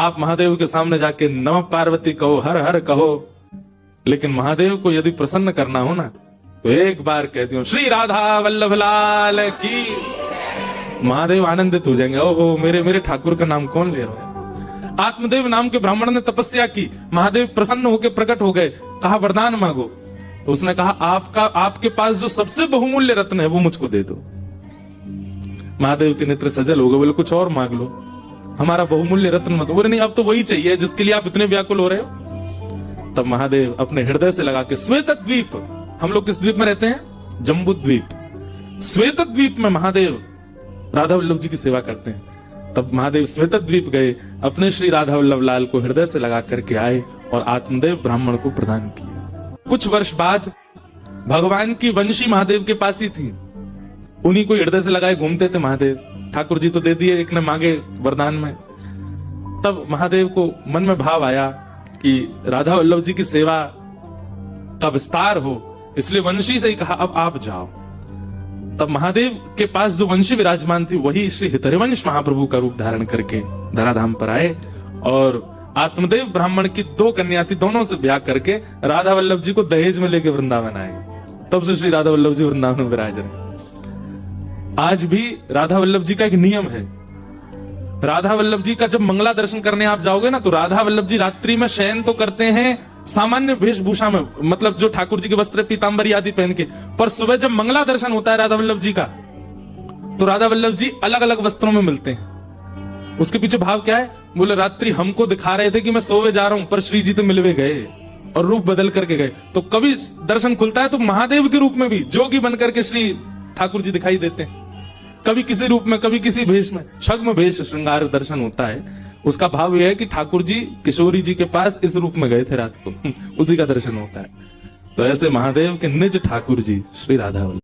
आप महादेव के सामने जाके नमः पार्वती कहो, हर हर कहो, लेकिन महादेव को यदि प्रसन्न करना हो ना तो एक बार कहती हूँ श्री राधा वल्लभ लाल की, महादेव आनंदित हो जाएंगे। ओहो मेरे मेरे ठाकुर का नाम कौन ले रहा है। आत्मदेव नाम के ब्राह्मण ने तपस्या की, महादेव प्रसन्न होकर प्रकट हो गए, कहा वरदान मांगो। तो उसने कहा आपके पास जो सबसे बहुमूल्य रत्न है वो मुझको दे दो। महादेव के नेत्र सजल हो गए, बोले कुछ और मांग लो, हमारा बहुमूल्य रत्न मत। बोले नहीं अब तो वही चाहिए जिसके लिए आप इतने व्याकुल हो रहे हो। तब महादेव अपने हृदय से लगा के श्वेत द्वीप, हम लोग किस द्वीप में रहते हैं, जम्बू द्वीप, श्वेत द्वीप में महादेव राधा वल्लभ जी की सेवा करते हैं। तब महादेव श्वेत द्वीप गए, अपने श्री राधा वल्लभ लाल को हृदय से लगा करके आए और आत्मदेव ब्राह्मण को प्रदान किया। कुछ वर्ष बाद भगवान की वंशी महादेव के पास ही थी, उन्हीं को हृदय से लगाए घूमते थे महादेव। ठाकुर जी तो दे दिए, एक ने मांगे वरदान में। तब महादेव को मन में भाव आया कि राधा वल्लभ जी की सेवा का विस्तार हो, इसलिए वंशी से ही कहा अब आप जाओ। तब महादेव के पास जो वंशी विराजमान थी वही श्री हितरिवंश महाप्रभु का रूप धारण करके धराधाम पर आए और आत्मदेव ब्राह्मण की 2 कन्या थी, दोनों से ब्याह करके राधा वल्लभ जी को दहेज में लेके वृंदावन आए। तब से श्री राधा वल्लभ जी वृंदावन में विराज रहे। आज भी राधा वल्लभ जी का एक नियम है, राधा वल्लभ जी का जब मंगला दर्शन करने आप जाओगे ना तो राधा वल्लभ जी रात्रि में शयन तो करते हैं सामान्य वेशभूषा में, मतलब जो ठाकुर जी के वस्त्र पीतांबरी आदि पहन के, पर सुबह जब मंगला दर्शन होता है राधा वल्लभ जी का तो राधा वल्लभ जी अलग अलग वस्त्रों में मिलते हैं। उसके पीछे भाव क्या है, बोले रात्रि हमको दिखा रहे थे कि मैं सोवे जा रहा हूं, पर श्री जी तो मिलवे गए और रूप बदल करके गए। तो कभी दर्शन खुलता है तो महादेव के रूप में भी जोगी बनकर के श्री ठाकुर जी दिखाई देते हैं, कभी किसी रूप में, कभी किसी भेष में, छद्म भेष श्रृंगार दर्शन होता है। उसका भाव यह है कि ठाकुर जी किशोरी जी के पास इस रूप में गए थे रात को, उसी का दर्शन होता है। तो ऐसे महादेव के निज ठाकुर जी श्री राधा वल्लभ।